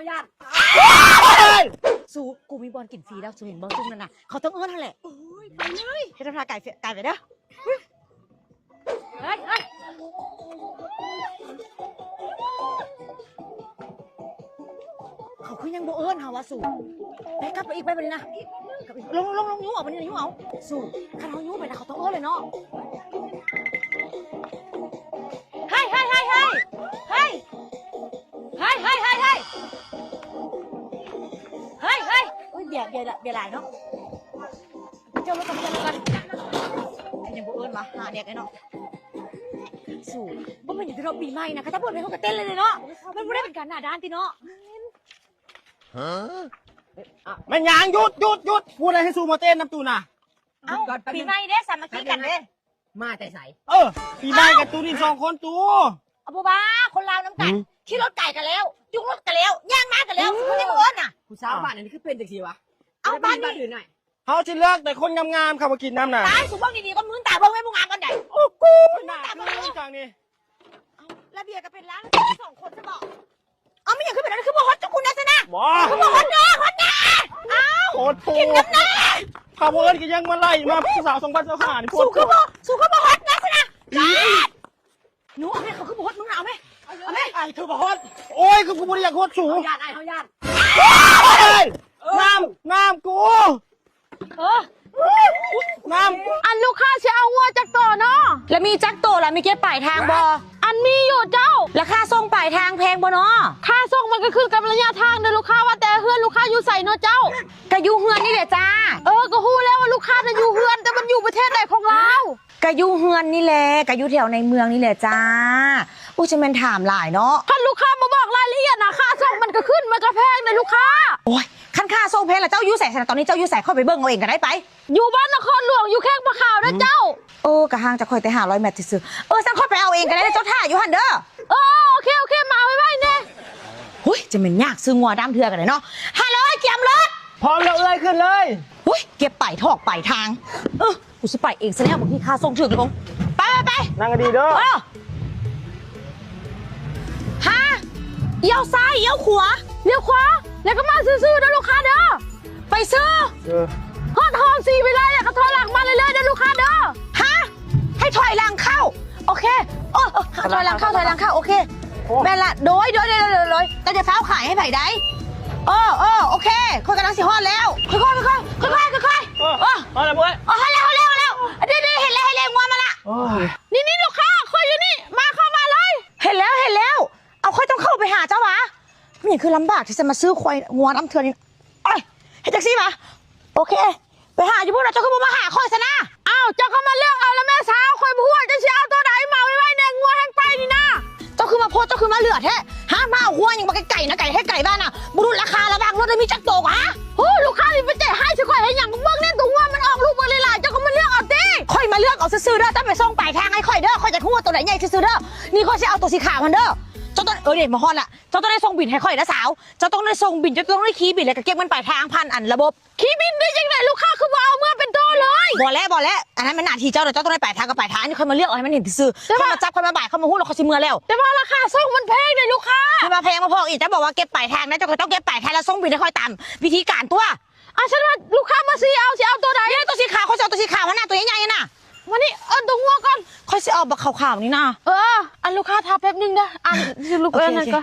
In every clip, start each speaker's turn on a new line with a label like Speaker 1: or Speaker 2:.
Speaker 1: ญาติสู้กูมีบอลกินฟรีแล้วสู้เห็นบอลจุ่มนั่นน่ะเขาต้องเอื้อนนั่นแหละไปเลยให้ทำทาไก่ไปเด้อเฮ้ยเขาคือยังโบเอื้อนเหรอวะสู้ไปกลับไปอีกไปไปเลยนะลงยูเอาไปนี่ยูเอาสู้ถ้าเรายูไปนะเขาต้องเอื้อนเลยเนาะเฮ้ยเบียร์หลายเนาะเจ้ารถกันยังโบเอื้อนมาหาเด็กไอ้เนาะสู้ว่ามันอยู่ที่เราปีใหม่นะถ้าพูดไปเขาก็เต้นเลยเนาะมันไม่ได้เป็นการหน้าด้านที่เนาะ
Speaker 2: มันยังหยุดพูดอะไรให้ซูมาเต้นน้ำตูน่ะ
Speaker 1: ปีใหม่เด้สามัคคีกันเด้
Speaker 3: มาแต่ใส
Speaker 2: ปีใหม่กับตูนี่2 คนตู
Speaker 1: เอาบัวบ้าคนลาวน้ำกันขี่รถไก่กันแล้วจุกรถกันแล้วย่างม้ากันแล้วคุณไม่โบเอื้อนน่ะ
Speaker 3: ผู้สาวบ้านนี้คือเป็นจังซี่วะ
Speaker 1: เอาบ้านนี้
Speaker 3: อื่นหน่อย
Speaker 2: เขาจะเลือกแต่คนงามๆเข้ามากินน้ำน่ะ
Speaker 1: ตายสุบ้องดีๆก็มือตาเบิ้งไม่มุงงามกันใหญ่
Speaker 2: โอ้กูน่าดูจังนี่
Speaker 1: ระเบียก็เป็นร้าน2 คนจะบอกเอาไม่อยากขึ้นไปแล้วคือบอกฮอตจุคุณนะสินะ
Speaker 2: บ่
Speaker 1: คือบอกฮอตนะ
Speaker 2: โคตรโผล่กินน้ำหน้าข้าวเอิญก็ยังมาไล่มาผู้สาว2025นี่พูด
Speaker 1: สู้คือบอกฮอตนะสินะหนูเอาไหมเขาคือบอกฮอตมึงเอาไหม
Speaker 2: ไอ้คือบ่ฮอตโอ้ยคือกูบ่ได้อยากฮอตสู
Speaker 3: ญาติไอ้เขาญาติ
Speaker 2: น้ำกูน้ำ
Speaker 1: อันลูกค้าจะเอางัวจักโตเนาะแล้วมีจักโตแล้วมีเก็บปลายทางบออันมีอยู่เจ้าราคาส่งปลายทางแพงบ่เนาะค่าส่งมันก็ขึ้นกับระยะทางเด้อลูกค้าว่าแต่เฮือนลูกค้าอยู่ใส่เนาะเจ้ากะอยู่เฮือนนี่แหละจ้าก็ฮู้แล้วว่าลูกค้าน่ะอยู่เฮือนแต่มันอยู่ประเทศไหนของเรากะอยู่เฮือนนี่แหละกะอยู่แถวในเมืองนี่แหละจ้าผู้จะเป็นถามหลายเนาะถ้าลูกค้ามาบอกรายละเอียดนะค่าส่งมันก็ขึ้นมันก็แพงเลยลูกค้าโอ้ยขั้นค่าส่งแพงแล้วเจ้าอยู่ใส่ตอนนี้เจ้าอยู่ใส่เข้าไปเบิ่งเอาเองก็ได้ไปอยู่บ้านนครหลวงอยู่แข้งปะขาวนะเจ้ากะห่างจากคอยแต่500 เมตรซื่อสั่งค่อยไปเอาเองก็ได้เจ้าท่าอยู่หันเด้อโอเคมาไว้แน่หุ้ยจะเป็นยากซื้องัวดำเถื่อกันเลยเนาะฮัลโหลเกียมรถ
Speaker 2: พร้อมแล้วขึ้นเลย
Speaker 1: หุ้ยเก็บไปถอกไปทางกูจะไปเองซะแล้วบางทีค่าส่งถึงลงไป
Speaker 2: นั่งกันดีเด้อ
Speaker 1: ฮะเลี้ยวซ้ายเลี้ยวขวาแล้วก็มาซื้อๆนะลูกค้าเด้อไปซื้อฮอดห้อง4ไปเลยก็ถอยหลังมาเรื่อยๆนะลูกค้าเด้อฮะให้ถอยหลังเข้าโอเคถอยหลังเข้าโอเคแม่ละโดยแต่จะเท้าขายให้ไผ่ได้โอเคคนกำลังสิฮอดแล้วค่อย
Speaker 2: มาแล้วเว้ย
Speaker 1: เดี๋ยวเห็นแล้วงัวมาละนี่ลูกค้าค่อยอยู่นี่เข้ามาเลยเห็นแล้วเอาค่อยต้องเข้าไปหาเจ้าวะนี่คือลำบากที่จะมาซื้อควายงัวน้ำเถื่อนนี่ให้แท็กซี่มาโอเคไปหาอยู่พวกเราเจ้าก็มาหาค่อยซะนะอ้าวเจ้าก็มาเลือกเอาแล้วแม่สาวค่อยพูดจะเชียเอาตัวไหนมาไว้ในงัวแห้งไปนี่นะเจ้าคือมาโพสเจ้าคือมาเหลือแท้ฮะมาเอาหัวยังมาไก่นะไก่ให้ไก่บ้านน่ะบุรุษราคาระบางรถได้มีจักโตกะลูกค้าที่ไปเจ๊ให้ช่วยค่อยให้อย่างเบิ้งเนี่ยตัวงัวมันออกลูกมาหลายๆเจ้าก็มาเลือกเอาดิค่อยมาเลือกเอาซื้อเด้อต้องไปส่งปลายทางให้ค่อยเด้อค่อยจะพูดว่าตัวไหนใหญ่ซื้อเด้อนี่ค่อยจะเอาตัวสีขาวมันเด้อเจ้าต้องเด็ดมาฮอดละเจ้าต้องได้ส่งบินให้ค่อยนะสาวเจ้าต้องได้ส่งบินเจ้าต้องได้คีย์บินแล้วก็เก็บเงินปลายทางพันอันระบบคีย์บินได้ยังไงลูกค้าคือว่าเอาเมื่อเป็นโตเลยบ่แล้วอันนั้นมันหน้าที่เจ้าเดี๋ยวเจ้าต้องได้ปลายทางกับปลายทางนี่ค่อยมาเลือกเอาให้มันเห็นซื้อค่อยมาจับค่อยมาบ่ายค่อยมาหู้เราค่อยสิเมื่อแล้วแต่ว่าราคาส่งมันแพงเลยลูกค้ามาแพงมาพออีกเจ้าบอกว่าเก็บปลายทางนะเจ้าก็ต้องเก็บปลายทางแล้วส่งบินให้ค่อยตามวิธีการตัวฉันว่าลูกค้ามาซื้อเอาตัวไหนตัวสีขาวเขาจะเอาตัวสีขาวมันหน้าตัวใหญ่ๆน่ะวันนี้ตัวงัวก่อนค่อยสิเอาบักขาวๆนี่นะอันลูกค้าทับแป๊บนึงนะอันลูกนั่นก็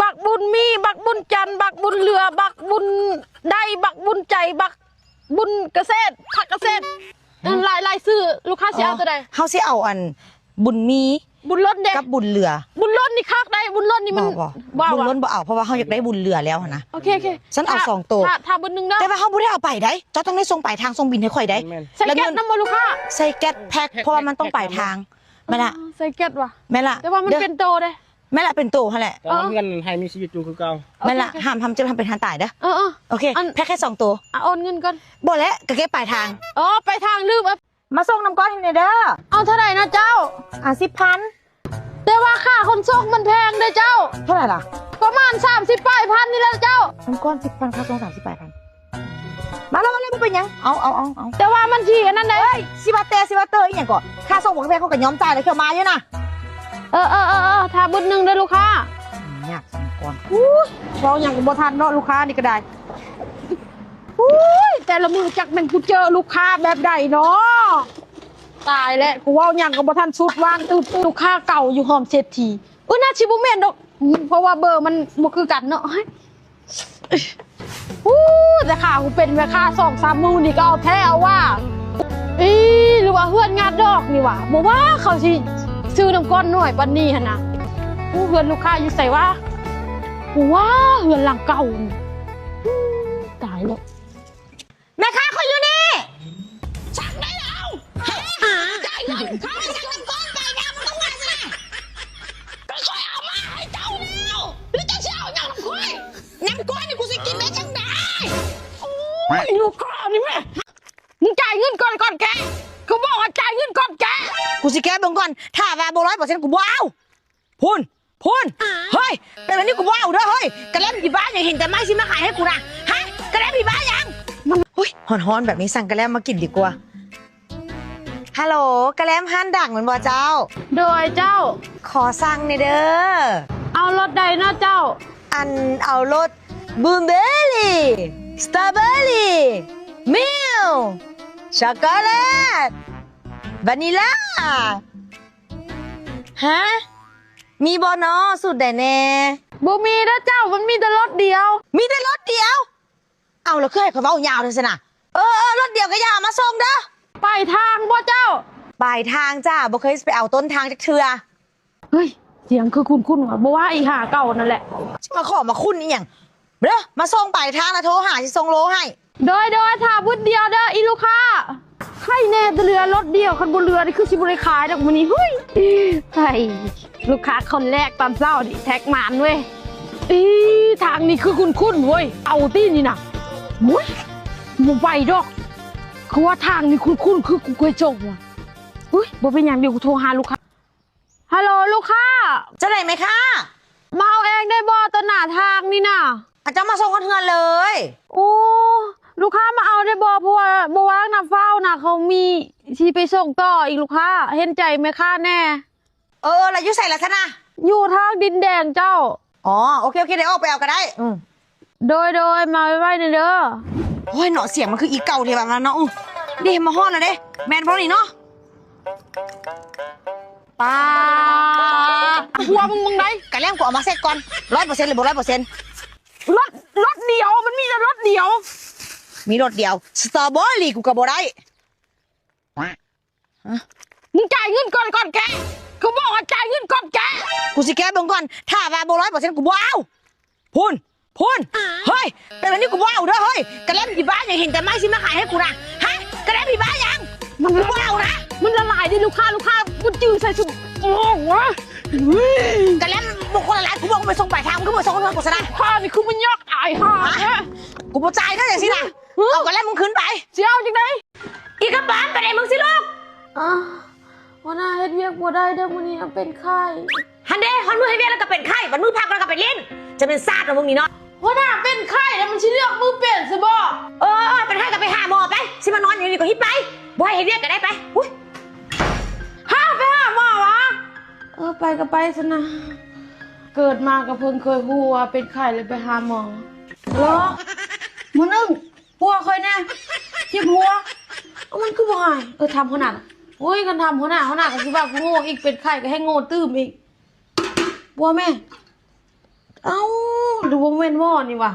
Speaker 1: บักบุญมีบักบุญจันบักบุญเรือบักบุญได้บักบุญใจบักบุญเกษตรผักเกษตรลายซื้อลูกค้าสิเอาตัวใดเขาสิเอาอันบุญมีบุญล้นเด็กกับบุญเรือบุญล้นนี่คักได้บุญล้นนี่มันบุญล้นบ่เอาเพราะว่าเขาอยากได้บุญเรือแล้วนะโอเคฉันเอา2 ตัวถ้าบุญนึงนะแต่ว่าเขาไม่ได้เอาไปได้เจ้าต้องได้ส่งปลายทางส่งบินให้ข่อยได้ใส่แก๊สน้ำมันลูกค้าใส่แก๊สแพ็คเพราะว่ามันต้องปลายทางแม่ละใส่แก๊สว่ะแม่ละแต่ว่ามันเป็นโตเลยแม่ละเป็นโตฮะแหละ
Speaker 2: แต่เงินให้มีชีวิตอยู่คือเก่า
Speaker 1: แม่ละห้ามจะทำเป็นทางตายเด้อโอเคแพ็คแค่2 ตัวโอนเงินก่อนบ่แล้วก็แค่ปลายทางปลายทางลืมมาส่งน้ำก้อนให้เด้อเอาเท่าไหร่นะเจ้า10,000แต่ว่าค่าขนส่งมันแพงเลยเจ้าเท่าไหร่ล่ะประมาณ30 ปลายพันนี่แหละเจ้าน้ำก้อน10,000ค่าส่ง30 ปลายพันมาแล้วเป็นยังเอาแต่ว่ามันที่อันนั้นเลยซิบาเตอร์อีกอย่างก่อนค่าส่งของแพงเขากับย้อมจ่ายเลยเขียวมาเยอะนะถ้าบุญนึงได้ลูกค้ายาก ก่อน
Speaker 4: เราอย่างกับบ่ทันเนาะลูกค้านี่ก็ได้แต่ละมือจักแม่นกูเจอลูกค้าแบบใดเนาะตายแล้วกูว่าอย่างกับบ่ทันสุดวางตึบลูกค้าเก่าอยู่หอมเศรษฐีน่าชิบ่แม่นดอกเพราะว่าเบอร์มันบ่คือกันเนาะแต่ค่ะกูเป็นแม่ค้า2-3 มื้อนี่ก็เอาแท้เอาว่าหรือว่าเฮือนงานดอกนี่ว่ะบ่ว่าเขาสิซื้อน้ำก้อนหน่อยปานนี้หั่นน่ะเฮือนลูกค้าอยู่ไสวะบ่ว่าเฮือนหลังเก่าตายแล้ว
Speaker 1: แม่ค้าคนอยู่นี่ชักได้แล้วได้เงินเขาไม่ชักน้ำก้อนไปนะมันต้องมาสิก็ค่อยเอามาให้เจ้าแล้วหรือจะเช่าอย่างน้ำก้อยน้ำก้อยนี่กูสิกินได้จังได้
Speaker 4: ลูกค้านี่แม่มึงจ่ายเงินก่อนแกเขาบอกว่าจ่ายเงินก่อนแก
Speaker 1: กูสิแก้เบิ่งก่อนถ้าว่าบ่100%กูบ่เอาพูนเฮ้ยเป็นแบบนี้กูบ่เอาเด้อเฮ้ยกระเล่มผีบ้าอย่างเห็นแต่ไม้สิมาขายให้กูนะฮะกระเล่มผีบ้ายังเฮ้ยฮ้อนๆแบบนี้สั่งกระเล่มมากินดีกว่าฮัลโหลกระเล่มฮั่นดังเหมือนบ่เจ้า
Speaker 4: โดยเจ้า
Speaker 1: ขอสั่งในอยเด้อ
Speaker 4: เอารถใดนะเจ้า
Speaker 1: อันเอารสบลูเบอร์รี่สตรอเบอร์รี่มิลช็อกโกแลตวานิลาฮะมีบอนอสุดใดแน่
Speaker 4: บ่มีนะเจ้ามันมีแต่รถเดียว
Speaker 1: มีแต่รถเดียว เอาแล้วคือให้เขาเว้ายาวเลยสินะรถเดียวก็อย่ามาส่งเด้อ
Speaker 4: ไปทางบ่เจ้า
Speaker 1: ปลายทางจ้าบ่เคยไปเอาต้นทางจักเทื่อ
Speaker 4: เฮ้ยเสียงคือคุ้นๆว่ะบ่ว่าอีหาเก่านั่นแหละ
Speaker 1: สิมาขอมาคุ้นอีหยังเด้อมาส่งปลายทางแล้วโทรหาสิส่งโลให้
Speaker 4: โดยถ้าบุดเดียวเด้ออีลูกค้าใครแน่แต่เรือรถเดียวคันบ่เรือนี่คือสิบ่ได้ขายดอกมื้อนี้เฮ้ยไอ้ลูกค้าคนแรกตอนเช้านี่แท็กหมานเว้ยทางนี้คือคุ้นๆเว้ยเอาตี้นี่น่ะโอ้ยบ่ไปดอกคือว่าทางนี้คุ้นๆคือกูเคยจงว่ะเฮ้ยบ่เป็นหยังเดี๋ยวกูโทรหาลูกค้าฮัลโหลลูกค้า
Speaker 1: จะได้ไหมคะ
Speaker 4: มาเอาเองได้บ่ตอนหน้าทางนี่น่ะ
Speaker 1: อาจจะมาส่งกันเทือนเลย
Speaker 4: โอ้ลูกค้ามาเอาได้บ่เพราะว่าบ่ว่างน้ำเฝ้าน่ะเขามีที่ไปส่งต่ออีกลูกค้าเห็นใจแม่ค้าแน่
Speaker 1: แล้วอยู่ใส่ละซะนะ
Speaker 4: อยู่ทางดินแดงเจ้า
Speaker 1: อ๋อโอเคเดี๋ยวออกไปเอาก็ได้
Speaker 4: โดยมาไว้ในเด้อ
Speaker 1: โอ้ยเนาะเสียงมันคืออีเก่าเทแบบนั้นเนาะเดี๋ยวมาฮ้อนแล้วเด้แมนพอนี่เนาะ
Speaker 4: ป้าหัวมึงไหน
Speaker 1: กะแล่มกูเอามาเซ็ตก่อน100%หรือบ่100%
Speaker 4: รถเดียวมันมีแต่รถเดียว
Speaker 1: มีรถเดียวสตรอเบอรี่กูก็บ่ได้
Speaker 4: มึงจ่ายเงินก่อนแกเขาบอกว่าจ่ายเงินก่อนแก
Speaker 1: กูสิแก้เบิ่งก่อนถ้าว่าบ่100%กูบ่เอาพูนเฮ้ยเป็นแบบนี้กูบ่เอาเด้อเฮ้ยกะแล่มผีบ้าอย่างเห็นแต่ไม้สิมาขายให้กูนะฮะกะแล่มผีบ้ายัง
Speaker 4: มัน
Speaker 1: กูบ่เอานะ
Speaker 4: มันละลายดิลูกค้ากูจืดใส่ชุดโอ้วะ
Speaker 1: กะแล่มบุคคลหลายกูบอกกูไปส่งปลายทางกูไปส่งเงินกูซะนะ
Speaker 4: ข้านี่คือมันยอกอายห่า
Speaker 1: กูบ่จ่ายเท่าอย่างสินะเอากะแล่มมึงขึ้นไป
Speaker 4: เสียวจังได
Speaker 1: อีกระป๋านไปไหนมึงสิลูก
Speaker 4: วันน่าเฮ็ดเวียกบ่ได้เด้อมื้อนี้เป็นไข้
Speaker 1: ฮันเดฮอนมือให้เวียแล้วก็เป็นไข้บัดมือพักแล้วก็เป็นลิ้นจะเป็นซาดของมึงนี่เนาะ
Speaker 4: วันน่าเป็นไข้แล้วมันสิเลือกมือเปลี่ยนซะบ่
Speaker 1: เป็นไข้ก็ไปหาหมอไปสิมานอนอยู่นี่ก็ฮิตไปบ่ให้เวียกก็ได้ไปอุ้ย
Speaker 4: ไปหาหมอวะไปก็ไปซะนะเกิดมาก็เพิ่งเคยฮู้ว่าเป็นไข้เลยไปหาหมอเหรอมื้อนึงหัวเคยแน่เจ็บหัวมันคือบ่หายทำขนาดโอ้ยกันทำหัวหน้าก็สิว่ากูโง่อีกเป็นไข้ก็ให้โง่ตื้มอีกบัวแม่เอ้าดูบ่แม่นหม้อนี่ว่ะ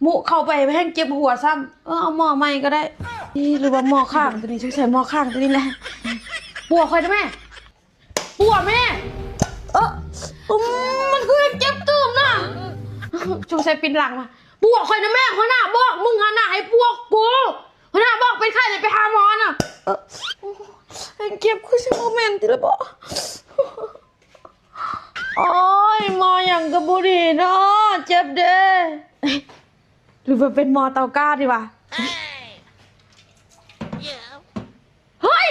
Speaker 4: หมูเข้าไปแห้งเจ็บหัวซ้ำเอาหม้อใหม่ก็ได้หรือว่าหม้อข้างตัวนี้สงสัยหม้อข้างตัวนี้แหละบัวคอยนะแม่บัวแม่มันคือเจ็บตื้มน่ะสงสัยปินหลังมาบัวคอยนะแม่หัวหน้าบอกมึงหัวหน้าให้พวกกูหัวหน้าบอกเป็นไข้เลยไปหาหมอน่ะเก็บคือสิโมเมนต์ติละบ่โอ้ยหมออย่างกระบุรีเนาะเจ็บเด้หรือว่าเป็นหมอเตาก้าดีวะเฮ้ย